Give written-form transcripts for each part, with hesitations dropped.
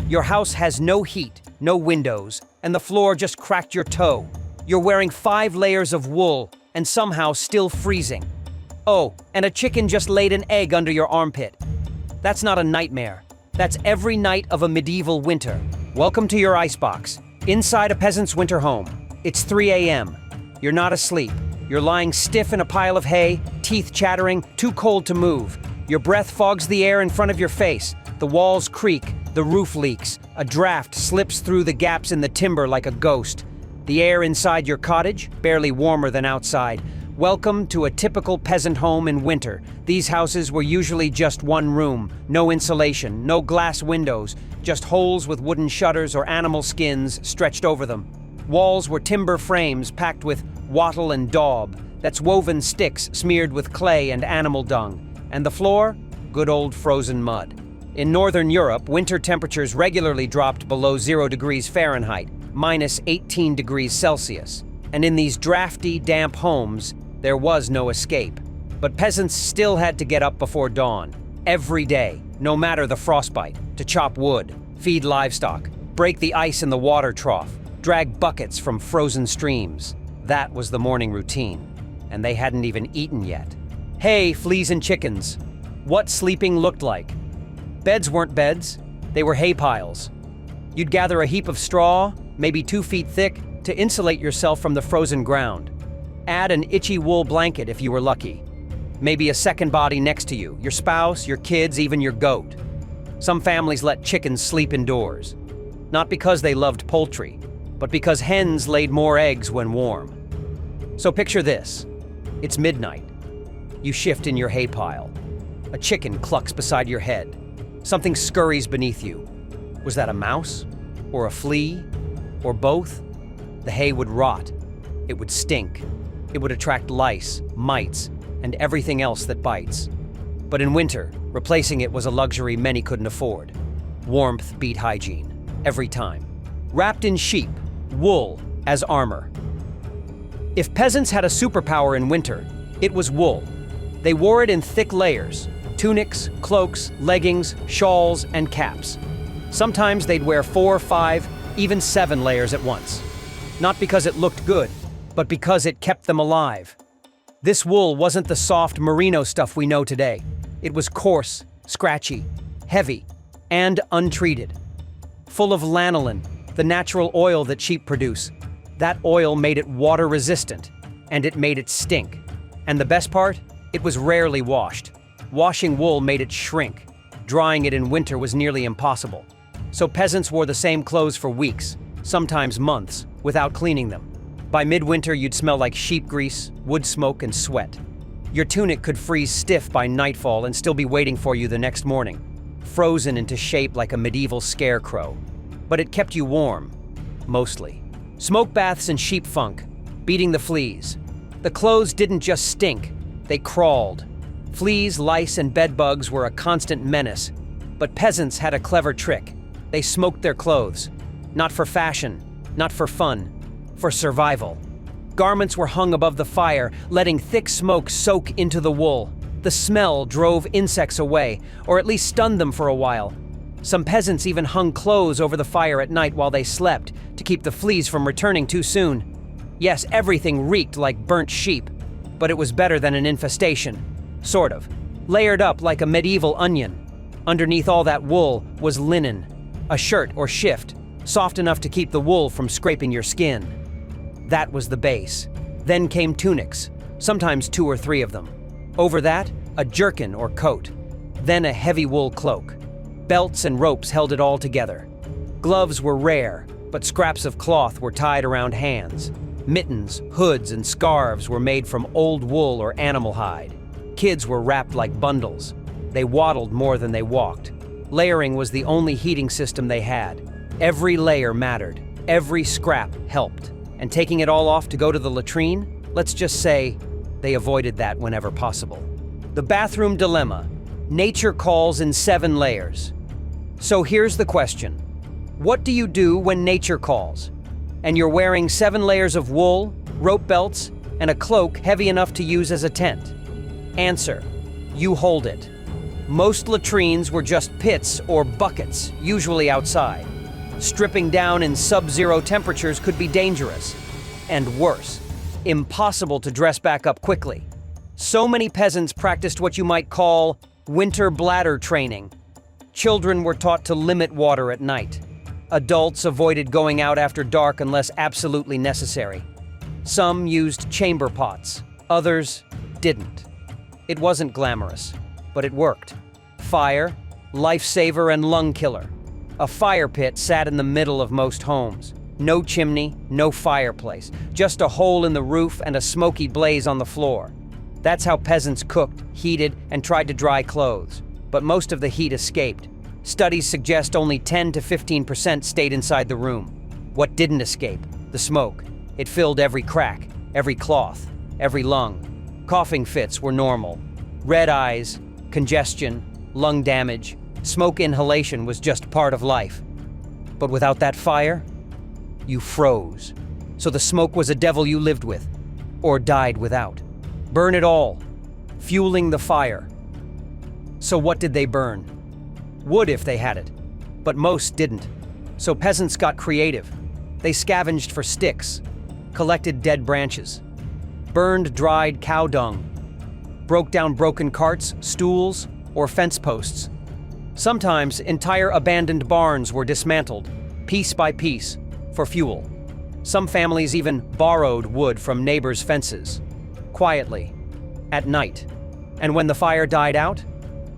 Your house has no heat, no windows, and the floor just cracked your toe. You're wearing 5 layers of wool and somehow still freezing. Oh, and a chicken just laid an egg under your armpit. That's not a nightmare. That's every night of a medieval winter. Welcome to your icebox, inside a peasant's winter home. It's 3 a.m. You're not asleep. You're lying stiff in a pile of hay, teeth chattering, too cold to move. Your breath fogs the air in front of your face. The walls creak, the roof leaks. A draft slips through the gaps in the timber like a ghost. The air inside your cottage, barely warmer than outside. Welcome to a typical peasant home in winter. These houses were usually just one room, no insulation, no glass windows, just holes with wooden shutters or animal skins stretched over them. Walls were timber frames packed with wattle and daub, that's woven sticks smeared with clay and animal dung. And the floor? Good old frozen mud. In Northern Europe, winter temperatures regularly dropped below 0 degrees Fahrenheit, minus 18 degrees Celsius. And in these drafty, damp homes, there was no escape. But peasants still had to get up before dawn, every day, no matter the frostbite, to chop wood, feed livestock, break the ice in the water trough, drag buckets from frozen streams. That was the morning routine, and they hadn't even eaten yet. Hay, fleas, and chickens. What sleeping looked like. Beds weren't beds, they were hay piles. You'd gather a heap of straw, maybe 2 feet thick, to insulate yourself from the frozen ground. Add an itchy wool blanket if you were lucky. Maybe a second body next to you, your spouse, your kids, even your goat. Some families let chickens sleep indoors. Not because they loved poultry, but because hens laid more eggs when warm. So picture this. It's midnight. You shift in your hay pile. A chicken clucks beside your head. Something scurries beneath you. Was that a mouse? Or a flea? Or both? The hay would rot. It would stink. It would attract lice, mites, and everything else that bites. But in winter, replacing it was a luxury many couldn't afford. Warmth beat hygiene, every time. Wrapped in sheep, wool as armor. If peasants had a superpower in winter, it was wool. They wore it in thick layers, tunics, cloaks, leggings, shawls, and caps. Sometimes they'd wear 4, 5, even 7 layers at once. Not because it looked good, but because it kept them alive. This wool wasn't the soft merino stuff we know today. It was coarse, scratchy, heavy, and untreated. Full of lanolin, the natural oil that sheep produce. That oil made it water-resistant, and it made it stink. And the best part? It was rarely washed. Washing wool made it shrink. Drying it in winter was nearly impossible. So peasants wore the same clothes for weeks, sometimes months, without cleaning them. By midwinter, you'd smell like sheep grease, wood smoke, and sweat. Your tunic could freeze stiff by nightfall and still be waiting for you the next morning, frozen into shape like a medieval scarecrow. But it kept you warm, mostly. Smoke baths and sheep funk, beating the fleas. The clothes didn't just stink, they crawled. Fleas, lice, and bedbugs were a constant menace. But peasants had a clever trick. They smoked their clothes. Not for fashion, not for fun, for survival. Garments were hung above the fire, letting thick smoke soak into the wool. The smell drove insects away, or at least stunned them for a while. Some peasants even hung clothes over the fire at night while they slept, to keep the fleas from returning too soon. Yes, everything reeked like burnt sheep, but it was better than an infestation. Sort of. Layered up like a medieval onion. Underneath all that wool was linen, a shirt or shift, soft enough to keep the wool from scraping your skin. That was the base. Then came tunics, sometimes 2 or 3 of them. Over that, a jerkin or coat. Then a heavy wool cloak. Belts and ropes held it all together. Gloves were rare, but scraps of cloth were tied around hands. Mittens, hoods, and scarves were made from old wool or animal hide. Kids were wrapped like bundles. They waddled more than they walked. Layering was the only heating system they had. Every layer mattered. Every scrap helped. And taking it all off to go to the latrine? Let's just say they avoided that whenever possible. The bathroom dilemma. Nature calls in 7 layers. So here's the question. What do you do when nature calls? And you're wearing 7 layers of wool, rope belts, and a cloak heavy enough to use as a tent? Answer: you hold it. Most latrines were just pits or buckets, usually outside. Stripping down in sub-zero temperatures could be dangerous. And worse, impossible to dress back up quickly. So many peasants practiced what you might call winter bladder training. Children were taught to limit water at night. Adults avoided going out after dark unless absolutely necessary. Some used chamber pots, others didn't. It wasn't glamorous, but it worked. Fire, lifesaver and lung killer. A fire pit sat in the middle of most homes. No chimney, no fireplace, just a hole in the roof and a smoky blaze on the floor. That's how peasants cooked, heated, and tried to dry clothes. But most of the heat escaped. Studies suggest only 10 to 15% stayed inside the room. What didn't escape? The smoke. It filled every crack, every cloth, every lung. Coughing fits were normal. Red eyes, congestion, lung damage, smoke inhalation was just part of life. But without that fire, you froze. So the smoke was a devil you lived with, or died without. Burn it all, fueling the fire. So what did they burn? Wood if they had it, but most didn't. So peasants got creative. They scavenged for sticks, collected dead branches, burned dried cow dung, broke down broken carts, stools, or fence posts. Sometimes entire abandoned barns were dismantled, piece by piece, for fuel. Some families even borrowed wood from neighbors' fences, quietly, at night. And when the fire died out,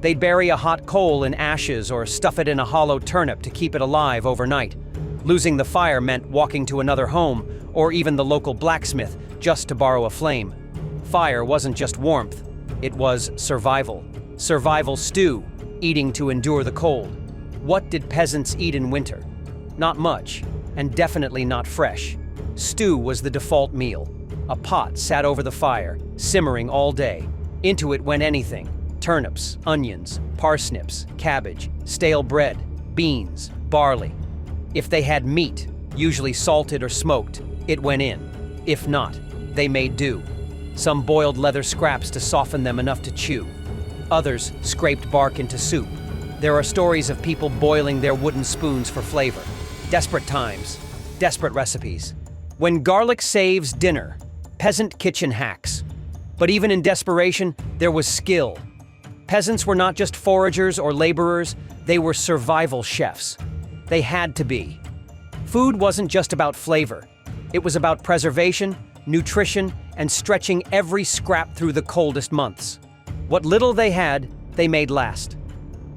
they'd bury a hot coal in ashes or stuff it in a hollow turnip to keep it alive overnight. Losing the fire meant walking to another home, or even the local blacksmith, just to borrow a flame. Fire wasn't just warmth, it was survival. Survival stew, eating to endure the cold. What did peasants eat in winter? Not much, and definitely not fresh. Stew was the default meal. A pot sat over the fire, simmering all day. Into it went anything: turnips, onions, parsnips, cabbage, stale bread, beans, barley. If they had meat, usually salted or smoked, it went in. If not, they made do. Some boiled leather scraps to soften them enough to chew. Others scraped bark into soup. There are stories of people boiling their wooden spoons for flavor. Desperate times, desperate recipes. When garlic saves dinner, peasant kitchen hacks. But even in desperation, there was skill. Peasants were not just foragers or laborers, they were survival chefs. They had to be. Food wasn't just about flavor. It was about preservation, nutrition, and stretching every scrap through the coldest months. What little they had, they made last.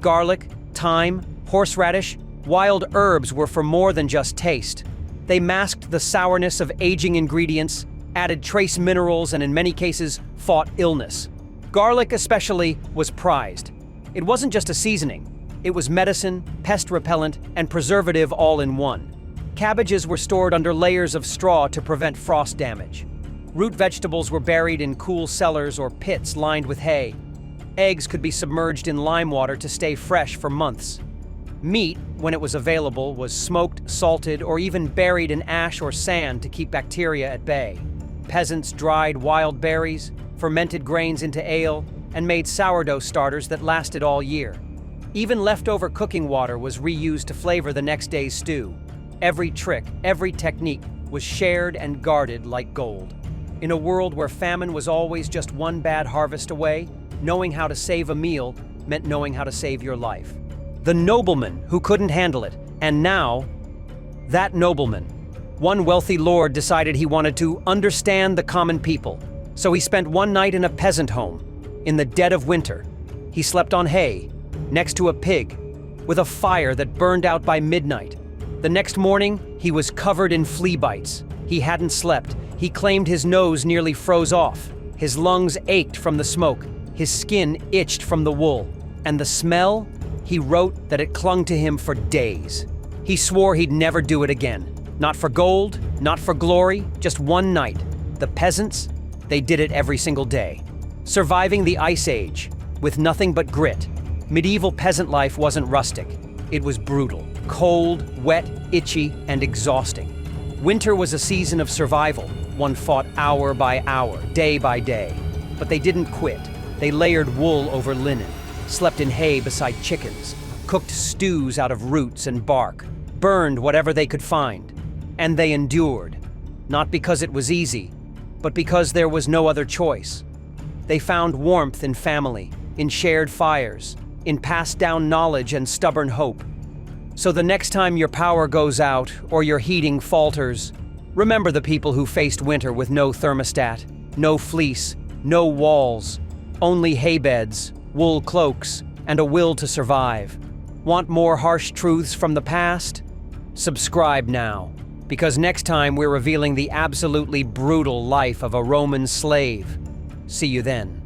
Garlic, thyme, horseradish, wild herbs were for more than just taste. They masked the sourness of aging ingredients, added trace minerals, and in many cases, fought illness. Garlic especially was prized. It wasn't just a seasoning. It was medicine, pest repellent, and preservative all in one. Cabbages were stored under layers of straw to prevent frost damage. Root vegetables were buried in cool cellars or pits lined with hay. Eggs could be submerged in lime water to stay fresh for months. Meat, when it was available, was smoked, salted, or even buried in ash or sand to keep bacteria at bay. Peasants dried wild berries, fermented grains into ale, and made sourdough starters that lasted all year. Even leftover cooking water was reused to flavor the next day's stew. Every trick, every technique was shared and guarded like gold. In a world where famine was always just one bad harvest away, knowing how to save a meal meant knowing how to save your life. The nobleman who couldn't handle it, and now, that nobleman. One wealthy lord decided he wanted to understand the common people, so he spent one night in a peasant home. In the dead of winter, he slept on hay, next to a pig, with a fire that burned out by midnight. The next morning, he was covered in flea bites. He hadn't slept. He claimed his nose nearly froze off. His lungs ached from the smoke. His skin itched from the wool. And the smell? He wrote that it clung to him for days. He swore he'd never do it again. Not for gold, not for glory, just one night. The peasants, they did it every single day. Surviving the Ice Age, with nothing but grit. Medieval peasant life wasn't rustic. It was brutal, cold, wet, itchy, and exhausting. Winter was a season of survival. One fought hour by hour, day by day. But they didn't quit. They layered wool over linen, slept in hay beside chickens, cooked stews out of roots and bark, burned whatever they could find. And they endured, not because it was easy, but because there was no other choice. They found warmth in family, in shared fires, in passed down knowledge and stubborn hope. So the next time your power goes out or your heating falters, remember the people who faced winter with no thermostat, no fleece, no walls, only hay beds, wool cloaks, and a will to survive. Want more harsh truths from the past? Subscribe now, because next time we're revealing the absolutely brutal life of a Roman slave. See you then.